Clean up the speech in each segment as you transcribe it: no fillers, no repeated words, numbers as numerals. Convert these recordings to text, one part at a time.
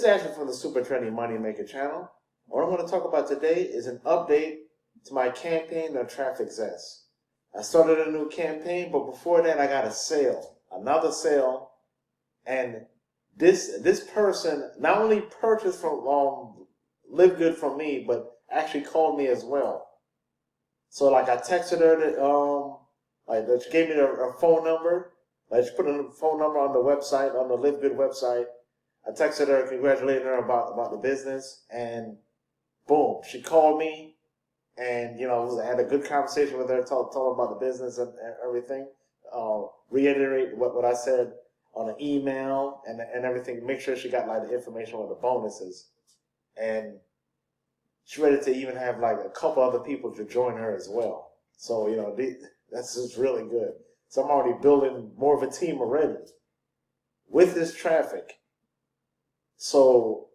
This is Ashley from the Super Trendy Moneymaker channel. What I'm going to talk about today is an update to my campaign on Trafficzest. I started a new campaign, but before that I got a sale, another sale, and this person not only purchased from LiveGood from me, but actually called me as well. So like I texted her that she gave me her phone number. Like she put a phone number on the website, on the LiveGood website. I texted her, congratulating her about the business, and boom, she called me, and I had a good conversation with her, told her about the business and everything. Reiterate what I said on an email and everything. Make sure she got like the information with the bonuses, and she's ready to even have like a couple other people to join her as well. So that's just really good. So I'm already building more of a team already with this traffic. So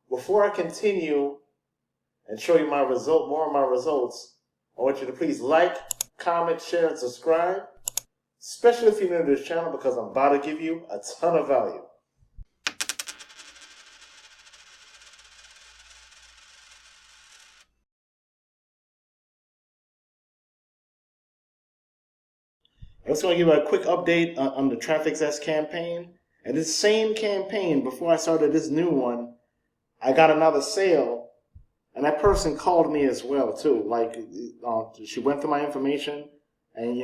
before I continue and show you more of my results, I want you to please like, comment, share, and subscribe, especially if you're new to this channel, because I'm about to give you a ton of value. I'm just going to give you a quick update on the Trafficzest campaign. And this same campaign, before I started this new one, I got another sale, and that person called me as well too. Like she went through my information, and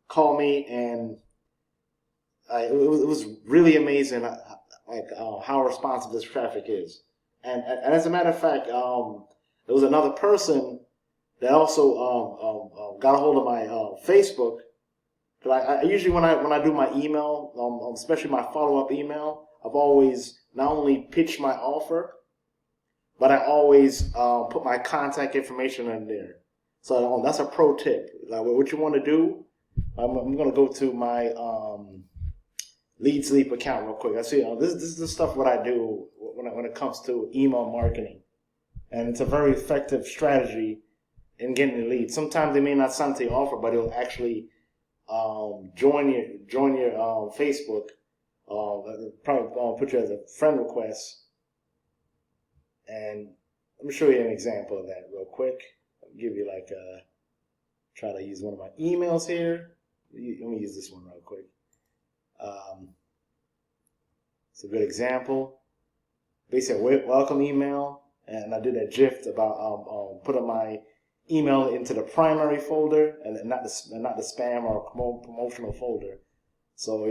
called me, and it was really amazing, how responsive this traffic is. And as a matter of fact, there was another person that also got a hold of my Facebook. I usually when I do my email, especially my follow-up email, I've always not only pitched my offer, but I always put my contact information in there. So that's a pro tip. Like what you want to do, I'm going to go to my Lead Sleep account real quick. I see this is the stuff what I do when it comes to email marketing, and it's a very effective strategy in getting the leads. Sometimes they may not sign to your offer, but it'll actually join your Facebook. Probably put you as a friend request, and let me show you an example of that real quick. I'll give you try to use one of my emails here. Let me use this one real quick. It's a good example. Basically, a welcome email, and I did a GIF about putting my email into the primary folder and not the spam or promotional folder. So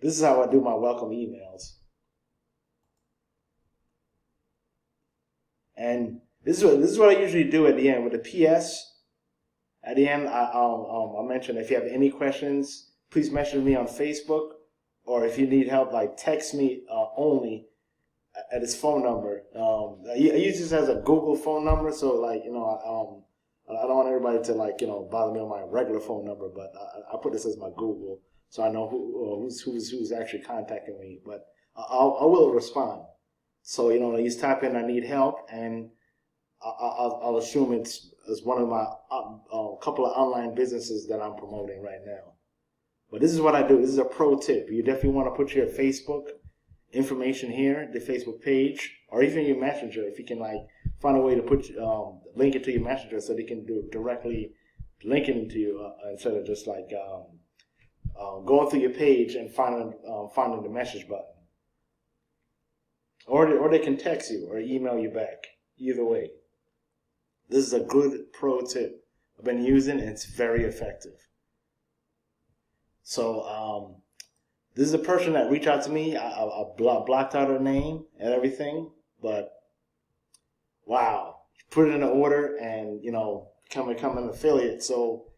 this is how I do my welcome emails. And this is what I usually do at the end with the PS. At the end, I mention if you have any questions, please message me on Facebook, or if you need help, text me only at his phone number. I use this as a Google phone number, so I don't want everybody to bother me on my regular phone number, but I put this as my Google, so I know who's actually contacting me. But I will respond. So you type in I need help, and I'll assume it's one of my couple of online businesses that I'm promoting right now. But this is what I do. This is a pro tip. You definitely want to put your Facebook information here, the Facebook page, or even your messenger. If you can find a way to put link it to your messenger, so they can do it directly, linking to you instead of just going through your page and finding the message button. Or they can text you or email you back. Either way, this is a good pro tip I've been using, and it's very effective. So this is a person that reached out to me. I blocked out her name and everything, but wow, put it in an order and become an affiliate. So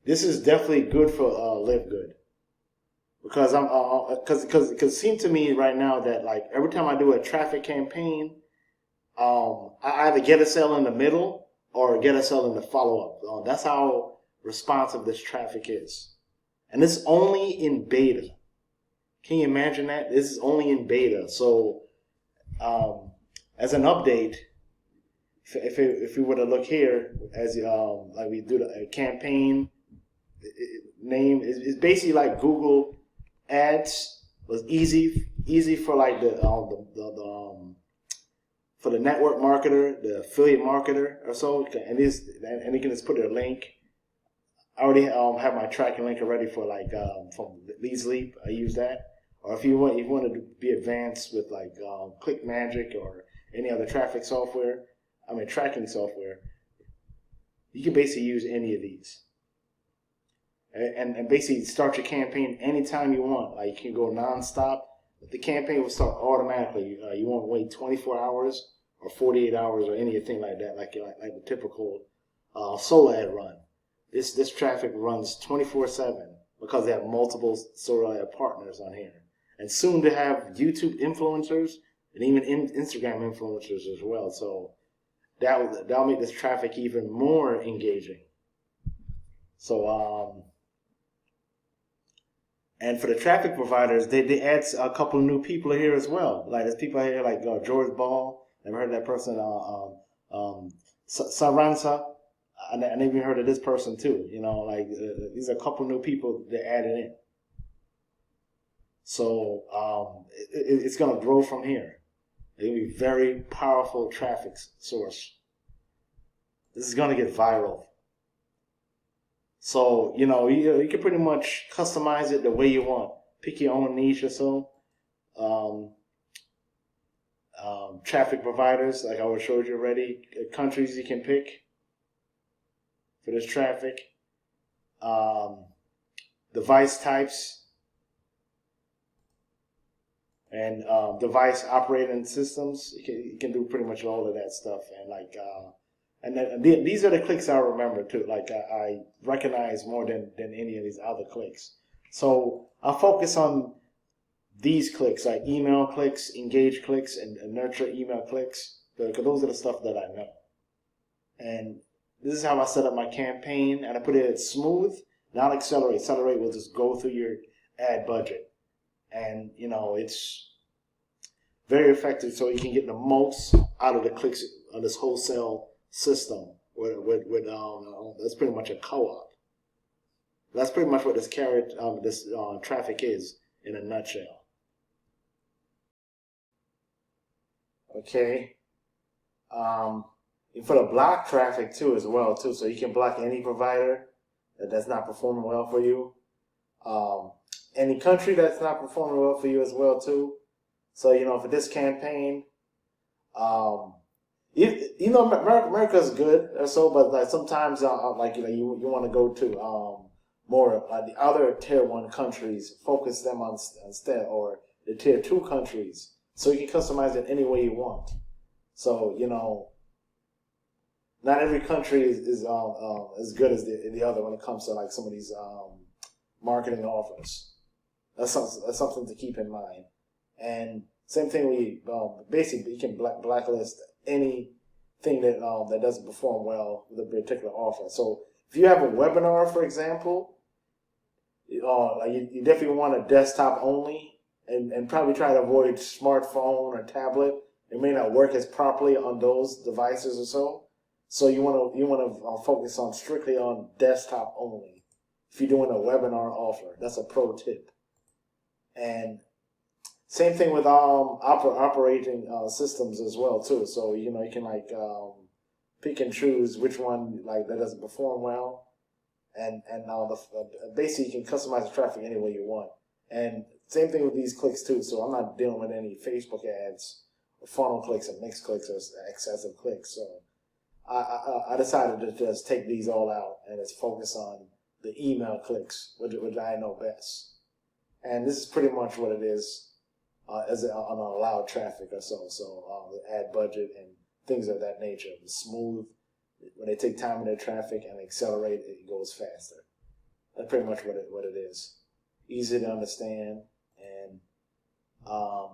this is definitely good for LiveGood, because because it seems to me right now that every time I do a traffic campaign, I either get a sale in the middle or get a sale in the follow-up. That's how responsive this traffic is. And this is only in beta. Can you imagine that? This is only in beta. So as an update, if we were to look here, as we do a campaign name, is basically like Google ads was easy for like for the network marketer, the affiliate marketer or so, and you can just put a link. I already have my tracking link already for like from LiveGood. I use that. Or if you want to be advanced with like Clickbank or any other tracking software, you can basically use any of these. And basically start your campaign anytime you want. Like you can go nonstop. The campaign will start automatically. You won't wait 24 hours or 48 hours or anything like that, like the typical solo ad run. This traffic runs 24/7 because they have multiple solo ad partners on here. And soon to have YouTube influencers and even Instagram influencers as well. So that'll make this traffic even more engaging. So and for the traffic providers, they add a couple of new people here as well. Like there's people here like George Ball. Never heard of that person. Saransa. I never even heard of this person too. You know, like these are a couple of new people that added in. So it's going to grow from here. It'll be a very powerful traffic source. This is going to get viral. So, you know, you can pretty much customize it the way you want. Pick your own niche or so. Traffic providers, like I showed you already. Countries you can pick for this traffic. Device types. And device operating systems. You can do pretty much all of that stuff. And like... And these are the clicks I remember too. Like I recognize more than any of these other clicks. So I'll focus on these clicks, like email clicks, engage clicks, and nurture email clicks. Because those are the stuff that I know. And this is how I set up my campaign. And I put it at smooth, not accelerate. Accelerate will just go through your ad budget. And, you know, it's very effective so you can get the most out of the clicks of this wholesale system with that's pretty much a co-op. That's pretty much what this traffic is in a nutshell. Okay. For the block traffic too as well too, so you can block any provider that's not performing well for you. Any country that's not performing well for you as well too. So you know, for this campaign, you know, America's good or so, but like sometimes like you want to go to more like the other tier 1 countries, focus them on instead, or the tier 2 countries, so you can customize it any way you want. So you know, not every country is as good as the other when it comes to like some of these marketing offers. That's something to keep in mind. And same thing with basically you can blacklist anything that doesn't perform well with a particular offer. So if you have a webinar, for example, like you definitely want a desktop only, and probably try to avoid smartphone or tablet. It may not work as properly on those devices or so. So you want to focus on strictly on desktop only if you're doing a webinar offer. That's a pro tip. And same thing with operating systems as well too. So you know, you can like pick and choose which one like that doesn't perform well, and basically you can customize the traffic any way you want. And same thing with these clicks too. So I'm not dealing with any Facebook ads, or funnel clicks, and mixed clicks, or excessive clicks. So I decided to just take these all out and just focus on the email clicks, which I know best. And this is pretty much what it is on allowed traffic or so. So the ad budget and things of that nature. The smooth, when they take time in their traffic and accelerate, it goes faster. That's pretty much what it is. Easy to understand. And I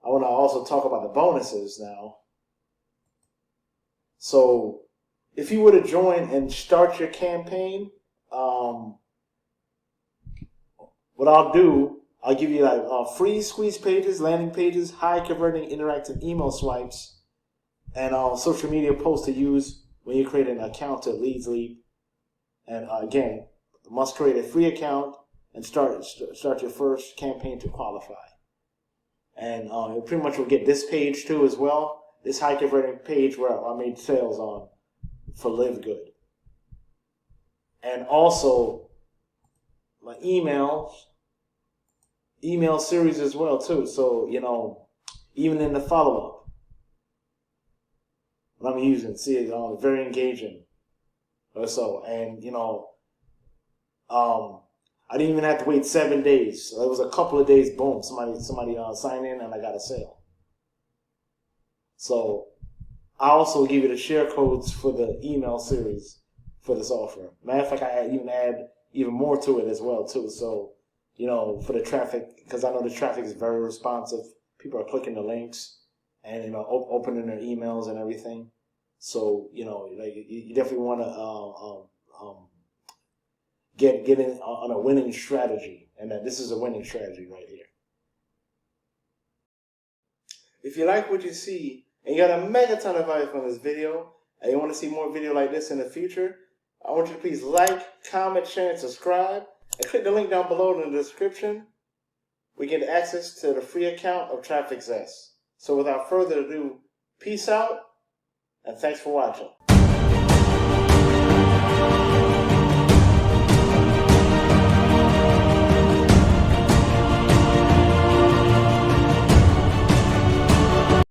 want to also talk about the bonuses now. So if you were to join and start your campaign, what I'll do, I'll give you like free squeeze pages, landing pages, high converting interactive email swipes, and social media posts to use when you create an account to LiveGood. And again, must create a free account and start your first campaign to qualify. And you pretty much will get this page too as well. This high converting page where I made sales on for LiveGood. And also my email series as well too. So, even in the follow-up, what I'm using, see it, very engaging. So, and I didn't even have to wait 7 days. So it was a couple of days, boom, somebody signed in and I got a sale. So I also give you the share codes for the email series for this offer. Matter of fact, I add even more to it as well too. So, for the traffic, because I know the traffic is very responsive. People are clicking the links and opening their emails and everything. So you definitely want to get in on a winning strategy, and that this is a winning strategy right here. If you like what you see and you got a mega ton of value from this video, and you want to see more video like this in the future, I want you to please like, comment, share, and subscribe, and click the link down below in the description. We get access to the free account of Trafficzest. So without further ado, peace out, and thanks for watching.